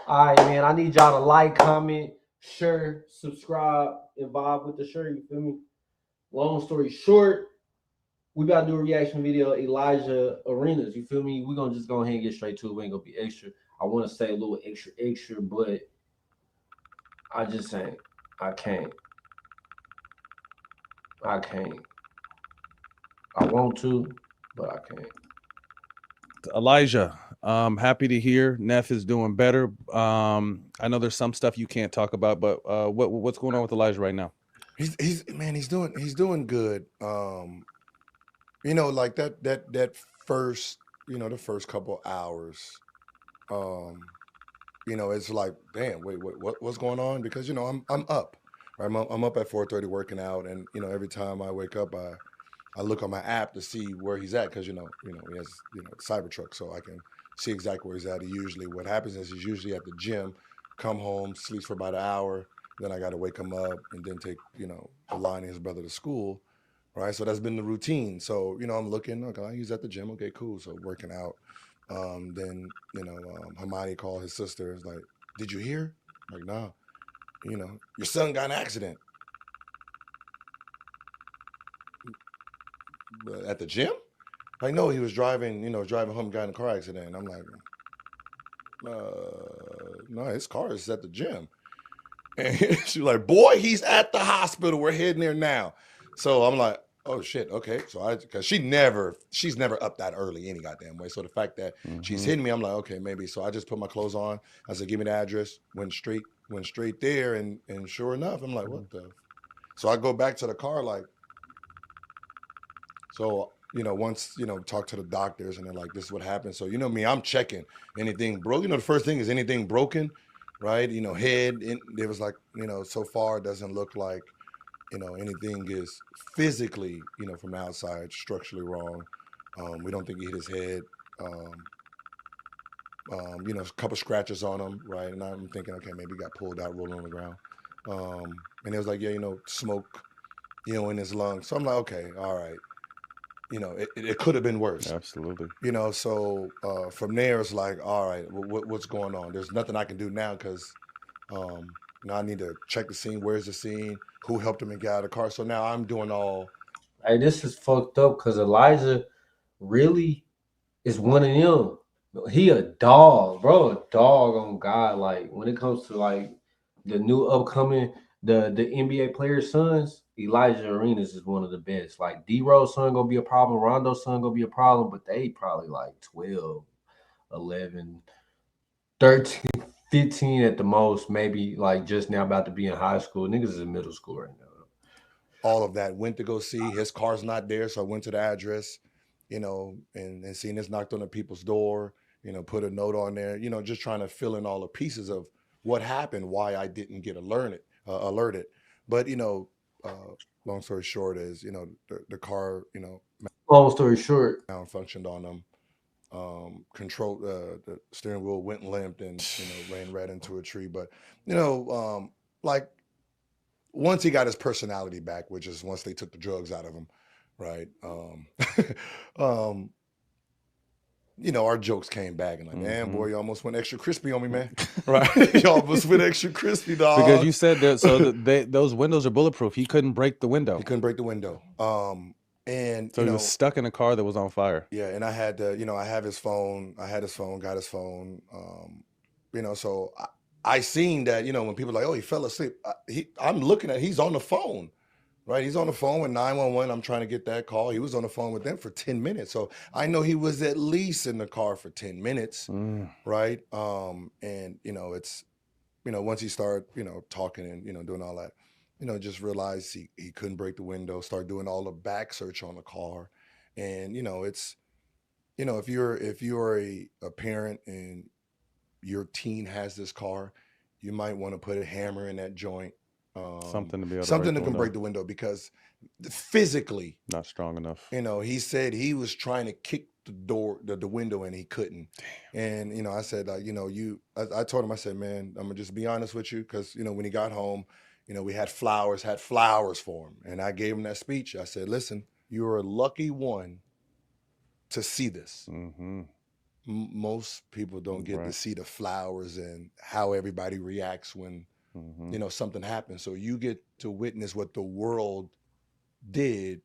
All right, man. I need y'all to like, comment, share, subscribe, and vibe with the shirt. You feel me? Long story short, we about to do a reaction video, Elijah Arenas. You feel me? We're gonna just go ahead and get straight to it. We ain't gonna be extra. I want to say a little extra, but I just ain't. I can't. I can't. I want to, but I can't. Alijah, happy to hear Neff is doing better. I know there's some stuff you can't talk about, but what's going on with Alijah right now? He's doing good. Like that first, the first couple hours, um, it's like, damn, wait, what's going on? Because I'm up, right? I'm up at 4:30 working out, and every time I wake up, I look on my app to see where he's at because he has Cybertruck, so I can see exactly where he's at. What happens is he's usually at the gym, come home, sleeps for about an hour, then I got to wake him up and then take Alani and his brother to school, right? So that's been the routine. So I'm looking, okay, he's at the gym, okay, cool. So working out. Then Hamani called his sister. It's like, did you hear? Like, nah. Your son got in an accident. At the gym? Like, no, he was driving home, got in a car accident. And I'm like, no, his car is at the gym. And she's like, boy, he's at the hospital. We're heading there now. So I'm like, oh shit, okay. So because she's never up that early any goddamn way. So the fact that she's hitting me, I'm like, okay, maybe. So I just put my clothes on. I said, give me the address. Went straight there, and sure enough, I'm like, what the? So I go back to the car, like, so once talk to the doctors, and they're like, this is what happened. So me, I'm checking anything broke. The first thing is anything broken, right? Head. It was like so far it doesn't look like anything is physically from the outside structurally wrong. We don't think he hit his head. A couple scratches on him, right? And I'm thinking, okay, maybe he got pulled out, rolling on the ground. And it was like, yeah, smoke, in his lungs. So I'm like, okay, all right. It could have been worse. Absolutely. So from there, it's like, all right, what's going on? There's nothing I can do now because now I need to check the scene. Where's the scene? Who helped him and get out of the car? So now I'm doing all. Hey, this is fucked up because Elijah really is one of them. He a dog, bro. A dog on God. Like when it comes to like the new upcoming the NBA players' sons, Elijah Arenas is one of the best. Like D Rose son gonna be a problem, Rondo's son gonna be a problem, but they probably like 12, 11, 13, 15 at the most, maybe like just now about to be in high school. Niggas is in middle school right now. All of that. Went to go see his car's not there, so I went to the address, and seen this, knocked on the people's door, put a note on there, just trying to fill in all the pieces of what happened, why I didn't get alerted. But long story short is the car Long story short, malfunctioned on them. Control the steering wheel went limped and ran right into a tree. But like once he got his personality back, which is once they took the drugs out of him, right? Um, our jokes came back and like, man, boy, you almost went extra crispy on me, man. Right? You almost went extra crispy, dog. Because you said that, so those windows are bulletproof. He couldn't break the window. He couldn't break the window. And so he was stuck in a car that was on fire. Yeah, and I had to, I have his phone. I had his phone, got his phone. So I seen that, when people are like, oh, he fell asleep. I'm looking at, he's on the phone, right? He's on the phone with 911. I'm trying to get that call. He was on the phone with them for 10 minutes. So I know he was at least in the car for 10 minutes, right? And, it's, once he started, talking and, doing all that, just realized he couldn't break the window, start doing all the back search on the car. And, it's, if you're a parent and your teen has this car, you might want to put a hammer in that joint. Something to be able something that can break the window, because physically not strong enough. He said he was trying to kick the door, the window, and he couldn't. Damn. And I said, I told him, I said, man, I'm gonna just be honest with you, because when he got home, we had flowers for him, and I gave him that speech. I said, listen, you're a lucky one to see this. most people don't get to Right. see the flowers and how everybody reacts when Mhm. you know something happens. So you get to witness what the world did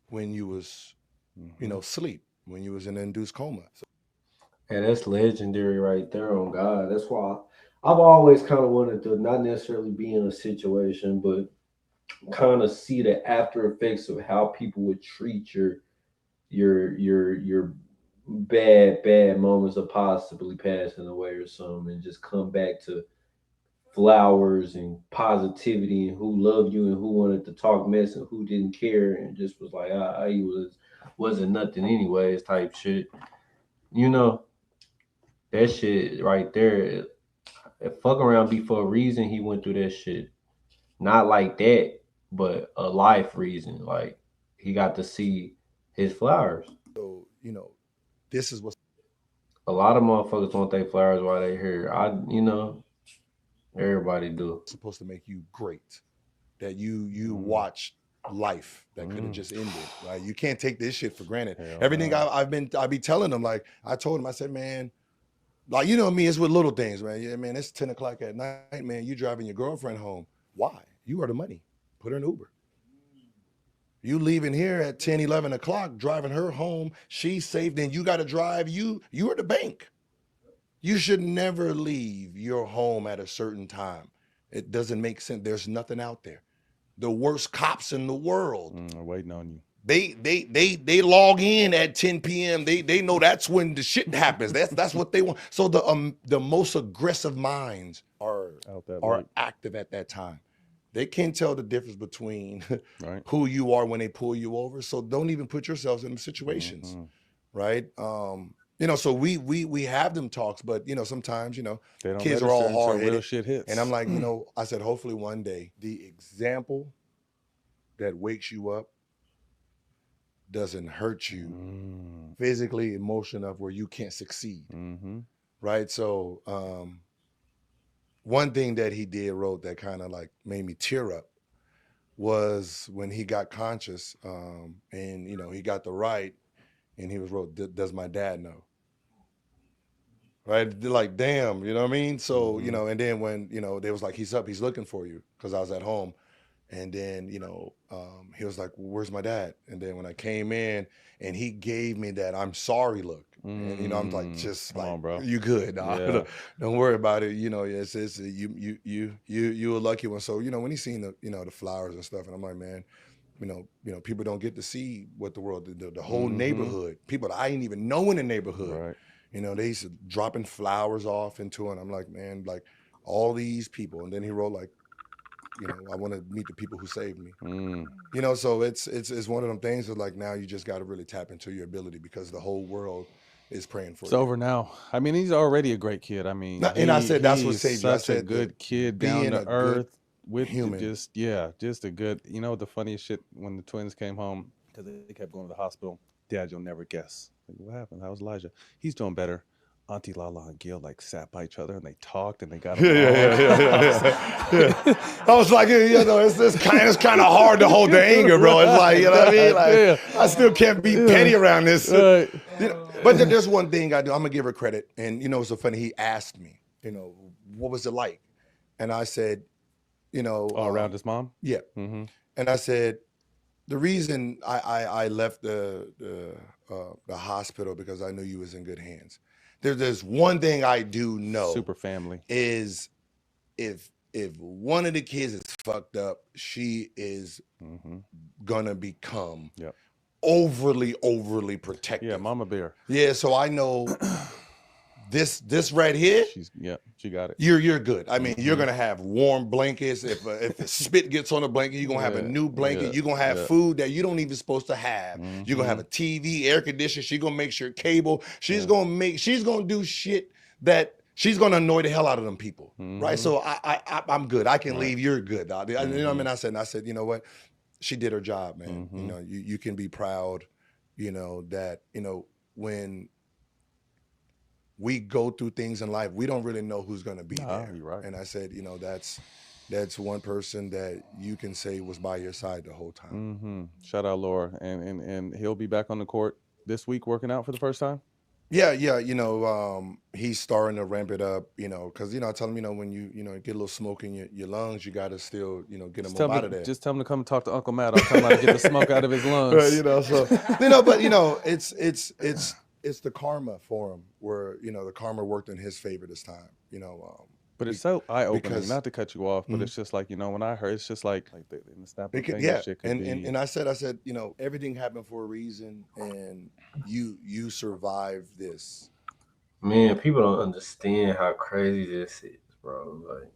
when you was you know Mhm. sleep, when you was in an induced coma. So And that's legendary right there on God. That's why I've always kind of wanted to not necessarily be in a situation, but kind of see the after effects of how people would treat your bad moments of possibly passing away or something, and just come back to flowers and positivity and who loved you and who wanted to talk mess and who didn't care and just was like he wasn't nothing anyways type shit. You know, that shit right there. If fuck around be for a reason he went through that shit. Not like that, but a life reason. Like he got to see his flowers. you know, this is what's A lot of motherfuckers want their flowers while they here. Everybody do. supposed to make you great. That you Mm. watch life that could have Mm. just ended, right? You can't take this shit for granted. Hell Everything no. I be telling them, like I told him, I said, man, like you know me, it's with little things, man. Yeah, man, it's 10 o'clock at night, man. You driving your girlfriend home. Why? You are the money. Put her in Uber. You leaving here at 10, 11 o'clock, driving her home. She's safe. Then you got to drive. You are the bank. You should never leave your home at a certain time. It doesn't make sense. There's nothing out there. The worst cops in the world. We're waiting on you. They log in at 10 p.m. They know that's when the shit happens. That's what they want. So the most aggressive minds Out that are late. active at that time. They can't tell the difference between Right. who you are when they pull you over. So don't even put yourselves in them situations, Mhm. right? You know, so we have them talks, but you know, sometimes, you know, They don't kids are register all until hard real headed. shit hits. And I'm like, you know, I said, hopefully one day the example that wakes you up doesn't hurt you Mm. physically, emotional enough where you can't succeed, Mm-hmm. right? So one thing that he did wrote that kind of like made me tear up was when he got conscious, and you know he got the right, and he was wrote, "Does my dad know?" Right? They're like, damn, you know what I mean? So you Mm-hmm. know, and then when you know they was like, "He's up, he's looking for you," because I was at home. And then, you know, he was like, "Where's my dad?" And then when I came in and he gave me that I'm sorry look. And, you know, I'm like, just Come like, on, bro. you good. Yeah. Don't worry about it. You know, it's you a lucky one. So, you know, when he seen the, you know, the flowers and stuff, and I'm like, man, people don't get to see what the world, the whole Mm-hmm. neighborhood, people that I didn't even know in the neighborhood, Right. you know, they used to dropping flowers off into it. And I'm like, man, like all these people. And then he wrote like, you know, I want to meet the people who saved me. Mm. You know, so it's one of them things that like now you just got to really tap into your ability because the whole world is praying for It's you. over now. I mean, he's already a great kid. I mean, And I said that's what he's saved you. I such a said the good kid, down being to a good earth, with human. just a good. You know, the funniest shit when the twins came home because they kept going to the hospital. Dad, you'll never guess. Like, what happened? How's Elijah? He's doing better. Auntie Lala and Gil like sat by each other and they talked and they got Yeah, along. yeah. I was like, you know, it's kind of hard to hold the anger, bro. It's like, you know what I mean? Like, Yeah. I still can't be petty around this. Right. You know, but there's one thing I do. I'm gonna give her credit, and you know, it's so funny. He asked me, you know, what was it like, and I said, you know, Oh, around his mom. yeah, Mm-hmm. and I said the reason I left the hospital because I knew you was in good hands. There's one thing I do know Super family. is if one of the kids is fucked up, she is Mm-hmm. gonna become Yep. overly protective. Yeah, Mama Bear. Yeah, so I know this right here. She got it. You're good. I mean, you're Mhm. gonna have warm blankets. If the spit gets on the blanket, you're gonna have a Yeah, new blanket. yeah, You're gonna have yeah. food that you don't even supposed to have. You're gonna have a TV, air conditioner. She's gonna make sure cable. She's gonna do shit that she's gonna annoy the hell out of them people. Right. So I'm good. I can Right. leave. You're good. You know what I mean? I said, you know what? She did her job, man. You know, you can be proud, you know, that, you know, when we go through things in life, we don't really know who's going to be there. You're right. And I said, you know, that's one person that you can say was by your side the whole time. Shout out Laura, and he'll be back on the court this week working out for the first time. Yeah, yeah, he's starting to ramp it up, because I tell him, when you get a little smoke in your lungs, you got to still, get him up out of there. Just tell him to come talk to Uncle Matt. I'll tell him how to get the smoke out of his lungs. Right, so but it's the karma for him, where the karma worked in his favor this time. But it's so eye opening. because- Not to cut you off, but it's just like when I heard, it's just like in the snap of a finger, yeah, shit could and, be. and I said, everything happened for a reason, and you survived this. Man, people don't understand how crazy this is, bro. Like,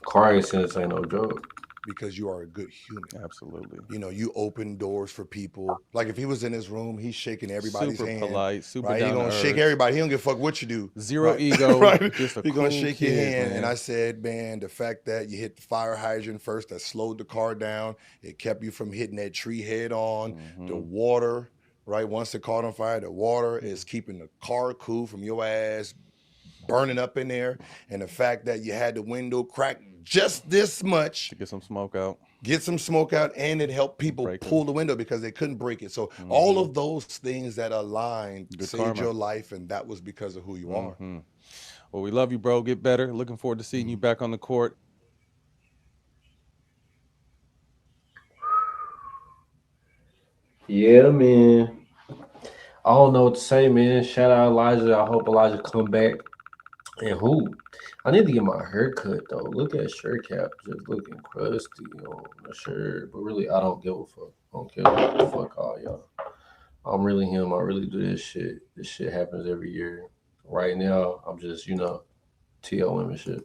car accidents ain't no joke. Because you are a good human. Absolutely. You open doors for people. Like if he was in his room, he's shaking everybody's Super hand. polite, super right? down He to gonna shake earth. everybody. He don't give a fuck what you do. Zero right? ego. right? Just a He gonna cool shake kid, your hand. man. And I said, man, the fact that you hit the fire hydrant first, that slowed the car down. It kept you from hitting that tree head on. The water, right? Once it caught on fire, the water is keeping the car cool from your ass burning up in there. And the fact that you had the window cracked just this much to get some smoke out. And it helped people pull the window because they couldn't break it. So all of those things that aligned saved your life, and that was because of who you are. Well, we love you, bro. Get better. Looking forward to seeing you back on the court. Yeah, man. I don't know what to say, man. Shout out Alijah. I hope Alijah come back. And I need to get my hair cut though. Look at shirt cap just looking crusty on the shirt. But really, I don't give a fuck. I don't care what the fuck all y'all. I'm really him. I really do this shit. This shit happens every year. Right now, I'm just, TLM and shit.